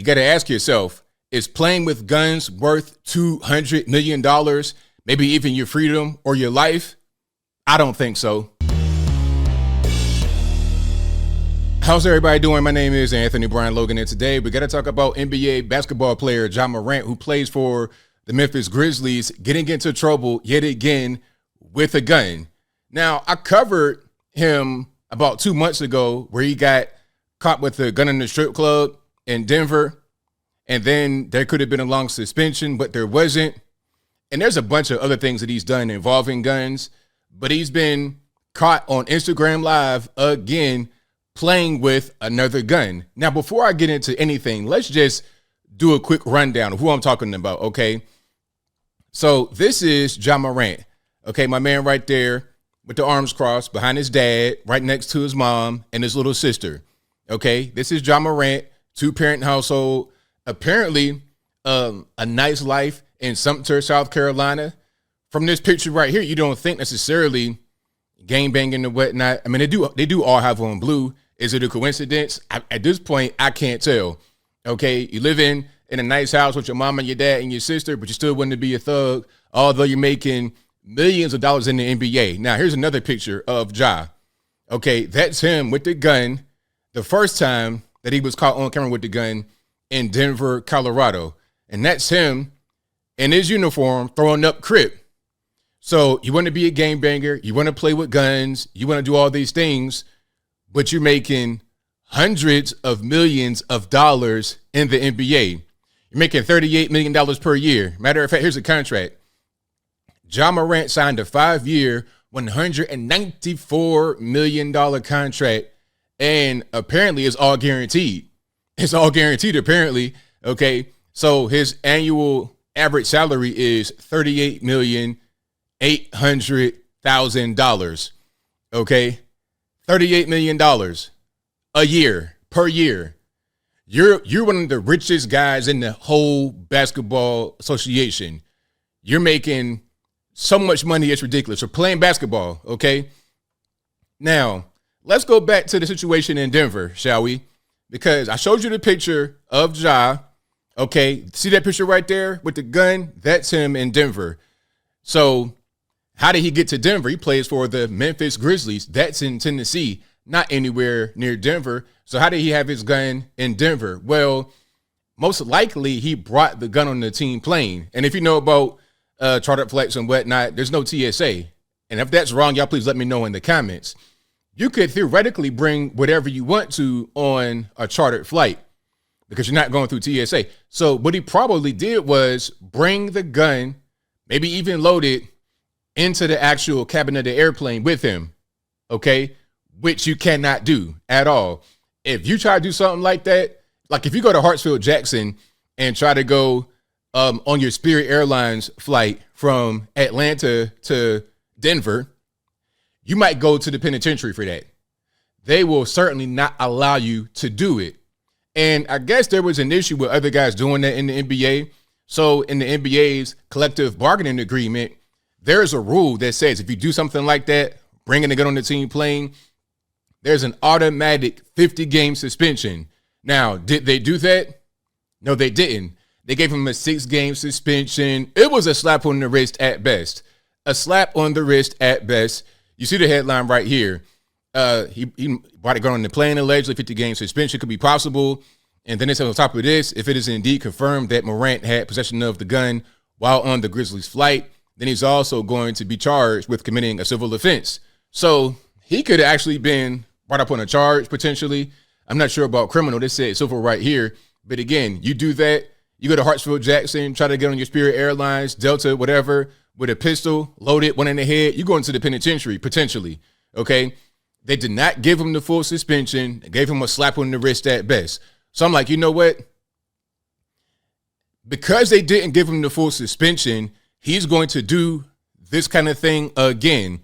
you got to ask yourself, is playing with guns worth $200 million, maybe even your freedom or your life? I don't think so. How's everybody doing? My name is Anthony Brian Logan, and today we got to talk about NBA basketball player Ja Morant, who plays for the Memphis Grizzlies, getting into trouble yet again with a gun. Now, I covered him about 2 months ago where he got caught with a gun in the strip club in Denver, and then there could have been a long suspension, but there wasn't. And there's a bunch of other things that he's done involving guns, but he's been caught on Instagram Live again playing with another gun. Now, before I get into anything, let's just do a quick rundown of who I'm talking about, okay? So this is Ja Morant, okay? My man right there with the arms crossed behind his dad, right next to his mom and his little sister, okay? This is Ja Morant, two-parent household, apparently a nice life in Sumter, South Carolina. From this picture right here, you don't think necessarily gang banging and whatnot. I mean, they do all have on blue. Is it a coincidence? At this point, I can't tell. Okay, you live in a nice house with your mom and your dad and your sister, but you still want to be a thug, although you're making millions of dollars in the NBA. Now, here's another picture of Ja. Okay, that's him with the gun the first time that he was caught on camera with the gun in Denver, Colorado. And that's him in his uniform throwing up Crip. So you want to be a gangbanger, you want to play with guns, you want to do all these things, but you're making hundreds of millions of dollars in the NBA. You're making $38 million per year. Matter of fact, here's a contract. Ja Morant signed a 5-year, $194 million contract, and apparently it's all guaranteed. It's all guaranteed, apparently. Okay, so his annual average salary is $38,800,000. Okay, $38 million a year, per year. You're one of the richest guys in the whole basketball association. You're making so much money, it's ridiculous. For playing basketball, okay? Now, let's go back to the situation in Denver, shall we? Because I showed you the picture of Ja, okay? See that picture right there with the gun? That's him in Denver. So how did he get to Denver? He plays for the Memphis Grizzlies. That's in Tennessee, not anywhere near Denver. So how did he have his gun in Denver? Well, most likely he brought the gun on the team plane. And if you know about chartered flights and whatnot, there's no TSA. And if that's wrong, y'all please let me know in the comments. You could theoretically bring whatever you want to on a chartered flight because you're not going through TSA. So what he probably did was bring the gun, maybe even load it into the actual cabin of the airplane with him, okay? Which you cannot do at all. If you try to do something like that, like if you go to Hartsfield-Jackson and try to go on your Spirit Airlines flight from Atlanta to Denver, you might go to the penitentiary for that. They will certainly not allow you to do it. And I guess there was an issue with other guys doing that in the NBA. So in the NBA's collective bargaining agreement, there's a rule that says if you do something like that, bringing a gun on the team plane, there's an automatic 50-game suspension. Now, did they do that? No, they didn't. They gave him a 6-game suspension. It was a slap on the wrist at best. A slap on the wrist at best. You see the headline right here. He brought a gun on the plane, allegedly 50-game suspension could be possible. And then it says on top of this, if it is indeed confirmed that Morant had possession of the gun while on the Grizzlies flight, then he's also going to be charged with committing a civil offense. So he could have actually been brought up on a charge potentially. I'm not sure about criminal. They said civil right here. But again, you do that. You go to Hartsfield-Jackson, try to get on your Spirit Airlines, Delta, whatever, with a pistol, loaded, one in the head, you go into the penitentiary, potentially, okay? They did not give him the full suspension. They gave him a slap on the wrist at best. So I'm like, you know what? Because they didn't give him the full suspension, he's going to do this kind of thing again.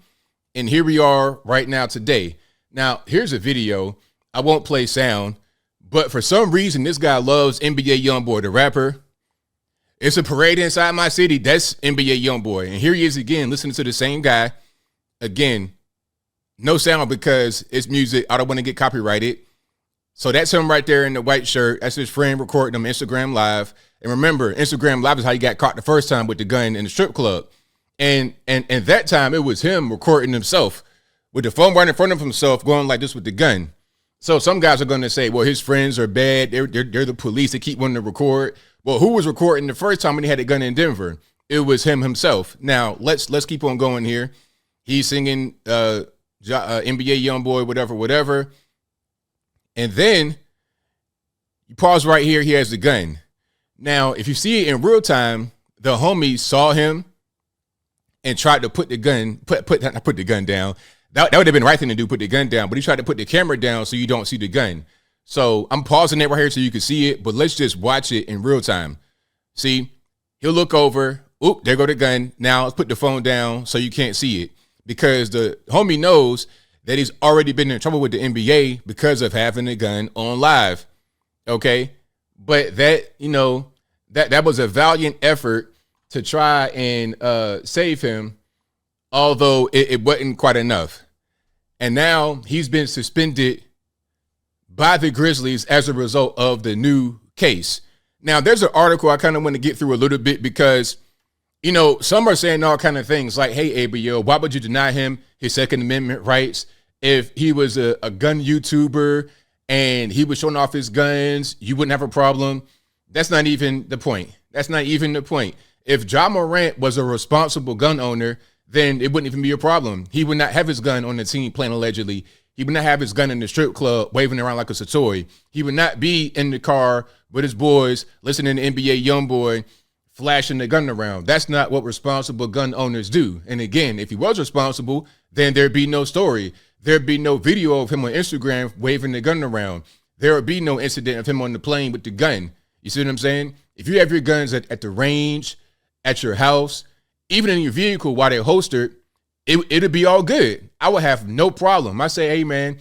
And here we are right now today. Now, here's a video. I won't play sound, but for some reason, this guy loves NBA Youngboy, the rapper. It's a parade inside my city. That's NBA Youngboy. And here he is again, listening to the same guy. Again, no sound because it's music. I don't want to get copyrighted. So that's him right there in the white shirt. That's his friend recording him Instagram Live. And remember, Instagram Live is how he got caught the first time with the gun in the strip club. And that time it was him recording himself with the phone right in front of himself, going like this with the gun. So some guys are going to say, well, his friends are bad. They're the police. They keep wanting to record. Well, who was recording the first time when he had a gun in Denver? It was him himself. Now let's keep on going here. He's singing NBA Youngboy, whatever. And then you pause right here. He has the gun. Now, if you see it in real time, the homie saw him and tried to put the gun down. That would have been the right thing to do, put the gun down. But he tried to put the camera down so you don't see the gun. So I'm pausing it right here so you can see it. But let's just watch it in real time. See, he'll look over. Oop, there go the gun. Now let's put the phone down so you can't see it. Because the homie knows that he's already been in trouble with the NBA because of having a gun on live. Okay? But that, that was a valiant effort to try and save him, although it wasn't quite enough. And now he's been suspended by the Grizzlies as a result of the new case. Now, there's an article I kind of want to get through a little bit because, some are saying all kind of things like, hey, ABO, why would you deny him his Second Amendment rights if he was a gun YouTuber and he was showing off his guns? You wouldn't have a problem. That's not even the point. If Ja Morant was a responsible gun owner, then it wouldn't even be a problem. He would not have his gun on the team playing allegedly. He would not have his gun in the strip club waving around like a toy. He would not be in the car with his boys listening to NBA Youngboy flashing the gun around. That's not what responsible gun owners do. And again, if he was responsible, then there'd be no story. There'd be no video of him on Instagram waving the gun around. There would be no incident of him on the plane with the gun. You see what I'm saying? If you have your guns at the range, at your house, even in your vehicle while they're holstered, it'll be all good. I would have no problem. I say, hey, man,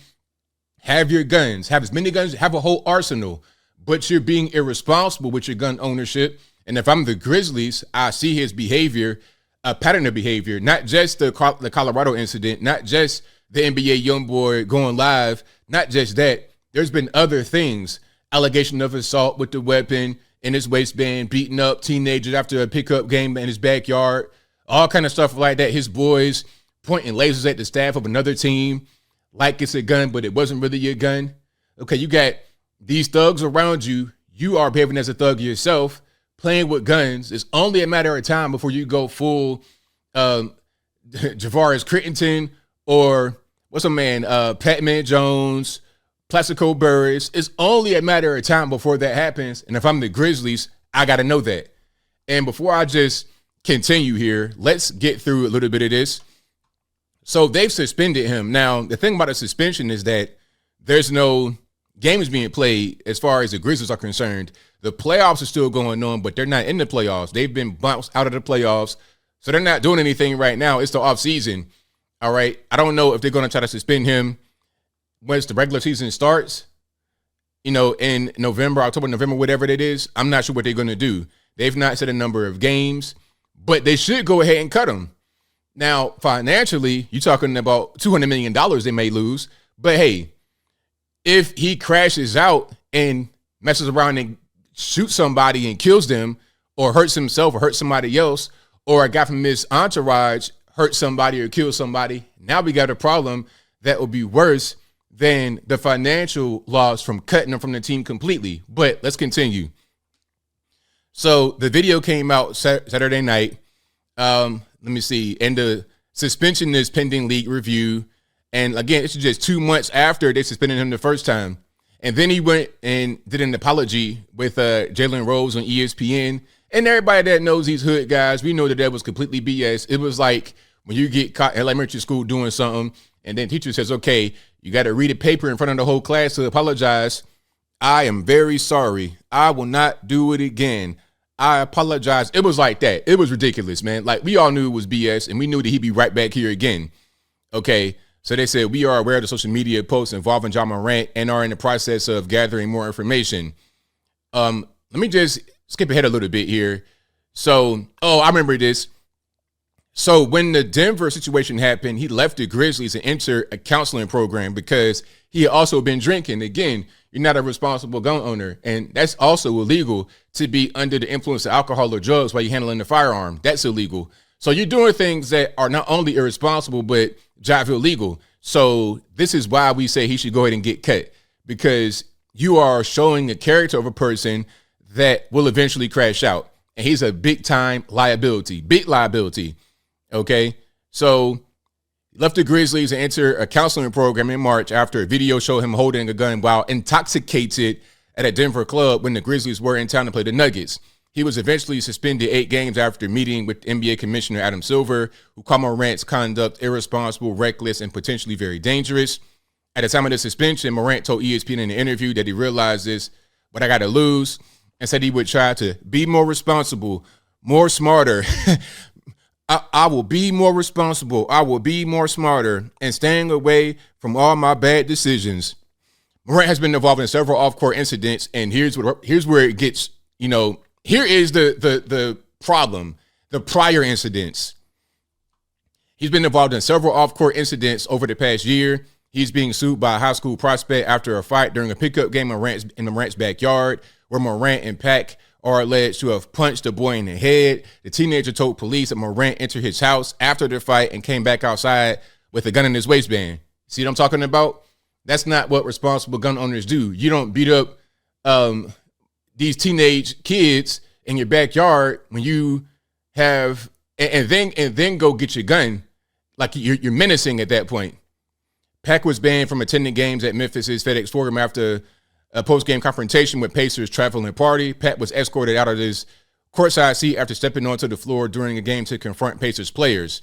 have your guns. Have as many guns. Have a whole arsenal. But you're being irresponsible with your gun ownership. And if I'm the Grizzlies, I see his behavior, a pattern of behavior, not just the Colorado incident, not just the NBA Youngboy going live, not just that. There's been other things. Allegation of assault with the weapon in his waistband, beating up teenagers after a pickup game in his backyard, all kind of stuff like that. His boys pointing lasers at the staff of another team like it's a gun, but it wasn't really a gun. Okay, you got these thugs around you. You are behaving as a thug yourself, playing with guns. It's only a matter of time before you go full Javaris Crittenton or what's a man, Patman Jones, Plaxico Burress. It's only a matter of time before that happens. And if I'm the Grizzlies, I got to know that. And before I just continue here, let's get through a little bit of this. So they've suspended him. Now, the thing about a suspension is that there's no games being played as far as the Grizzlies are concerned. The playoffs are still going on, but they're not in the playoffs. They've been bounced out of the playoffs. So they're not doing anything right now. It's the offseason. All right. I don't know if they're going to try to suspend him once the regular season starts, in November, October, November, whatever it is. I'm not sure what they're going to do. They've not set a number of games, but they should go ahead and cut him. Now, financially, you're talking about $200 million they may lose. But hey, if he crashes out and messes around and shoots somebody and kills them or hurts himself or hurts somebody else, or a guy from his entourage hurts somebody or kills somebody, now we got a problem that will be worse than the financial loss from cutting him from the team completely. But let's continue. So the video came out Saturday night. Let me see. And the suspension is pending league review. And again, it's just 2 months after they suspended him the first time. And then he went and did an apology with Jalen Rose on ESPN. And everybody that knows these hood guys, we know that was completely BS. It was like when you get caught in elementary school doing something, and then teacher says, okay, you got to read a paper in front of the whole class to apologize. I am very sorry. I will not do it again. I apologize. It was like that. It was ridiculous, man. Like, we all knew it was BS, and we knew that he'd be right back here again. Okay, so they said, we are aware of the social media posts involving Ja Morant and are in the process of gathering more information. Let me just skip ahead a little bit here. So, I remember this. So when the Denver situation happened, he left the Grizzlies and entered a counseling program because he had also been drinking. Again, you're not a responsible gun owner. And that's also illegal, to be under the influence of alcohol or drugs while you're handling the firearm. That's illegal. So you're doing things that are not only irresponsible, but jive illegal. So this is why we say he should go ahead and get cut, because you are showing the character of a person that will eventually crash out. And he's a big time liability, big liability. Okay. So he left the Grizzlies and entered a counseling program in March after a video showed him holding a gun while intoxicated at a Denver club when the Grizzlies were in town to play the Nuggets. He was eventually suspended 8 games after meeting with NBA Commissioner Adam Silver, who called Morant's conduct irresponsible, reckless, and potentially very dangerous. At the time of the suspension, Morant told ESPN in an interview that he realizes what I got to lose, and said he would try to be more responsible, more smarter. I will be more responsible. I will be more smarter and staying away from all my bad decisions. Morant has been involved in several off-court incidents, and here's where it gets, here is the problem, the prior incidents. He's been involved in several off-court incidents over the past year. He's being sued by a high school prospect after a fight during a pickup game in Morant's backyard, where Morant and Pack are alleged to have punched the boy in the head. The teenager told police that Morant entered his house after the fight and came back outside with a gun in his waistband. See what I'm talking about? That's not what responsible gun owners do. You don't beat up these teenage kids in your backyard when you have and then go get your gun. Like you're menacing at that point. Pack was banned from attending games at Memphis's FedEx Forum after a post-game confrontation with Pacers traveling party. Pat was escorted out of his courtside seat after stepping onto the floor during a game to confront Pacers players.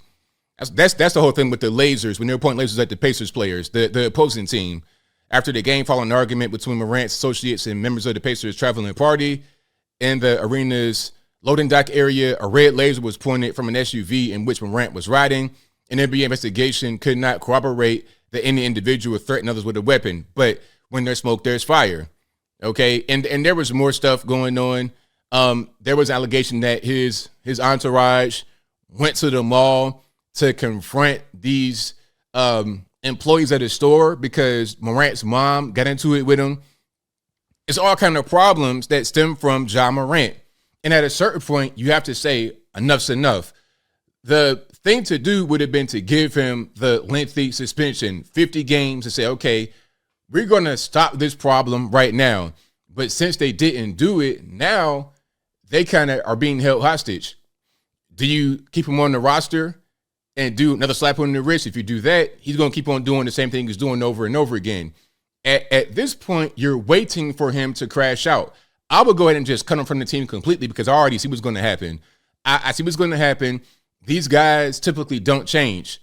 That's the whole thing with the lasers, when they were pointing lasers at the Pacers players, the opposing team. After the game, following an argument between Morant's associates and members of the Pacers traveling party, in the arena's loading dock area, a red laser was pointed from an SUV in which Morant was riding. An NBA investigation could not corroborate that any individual threatened others with a weapon, but when there's smoke, there's fire. Okay, and there was more stuff going on. There was allegation that his entourage went to the mall to confront these employees at his store because Morant's mom got into it with him. It's all kind of problems that stem from Ja Morant. And at a certain point, you have to say, enough's enough. The thing to do would have been to give him the lengthy suspension, 50 games, and say, okay, we're going to stop this problem right now. But since they didn't do it, now they kind of are being held hostage. Do you keep him on the roster and do another slap on the wrist? If you do that, he's going to keep on doing the same thing he's doing over and over again. At this point, you're waiting for him to crash out. I would go ahead and just cut him from the team completely because I already see what's going to happen. I see what's going to happen. These guys typically don't change.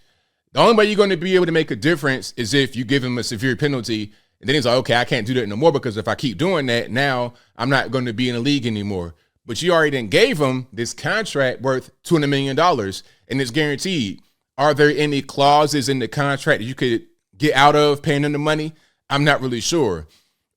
The only way you're going to be able to make a difference is if you give him a severe penalty. And then he's like, okay, I can't do that no more because if I keep doing that, now I'm not going to be in the league anymore. But you already then gave him this contract worth $200 million and it's guaranteed. Are there any clauses in the contract that you could get out of paying him the money? I'm not really sure.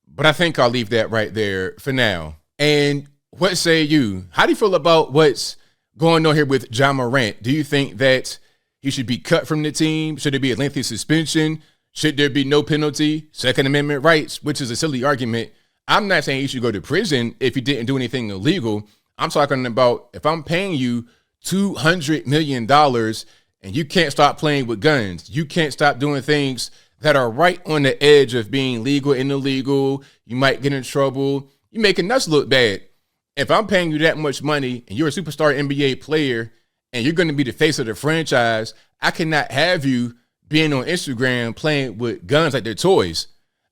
But I think I'll leave that right there for now. And what say you? How do you feel about what's going on here with Ja Morant? Do you think that he should be cut from the team? Should there be a lengthy suspension? Should there be no penalty? Second Amendment rights, which is a silly argument. I'm not saying he should go to prison if he didn't do anything illegal. I'm talking about if I'm paying you $200 million and you can't stop playing with guns, you can't stop doing things that are right on the edge of being legal and illegal, you might get in trouble, you're making us look bad. If I'm paying you that much money and you're a superstar NBA player and you're going to be the face of the franchise, I cannot have you being on Instagram playing with guns like they're toys.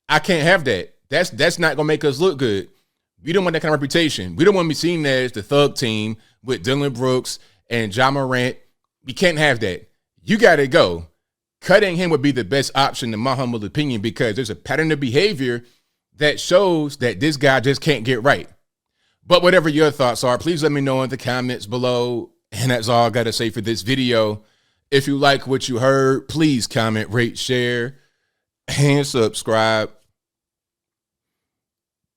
I can't have that. That's not going to make us look good. We don't want that kind of reputation. We don't want to be seen as the thug team with Dylan Brooks and Ja Morant. We can't have that. You got to go. Cutting him would be the best option in my humble opinion because there's a pattern of behavior that shows that this guy just can't get right. But whatever your thoughts are, please let me know in the comments below. And that's all I got to say for this video. If you like what you heard, please comment, rate, share, and subscribe.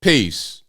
Peace.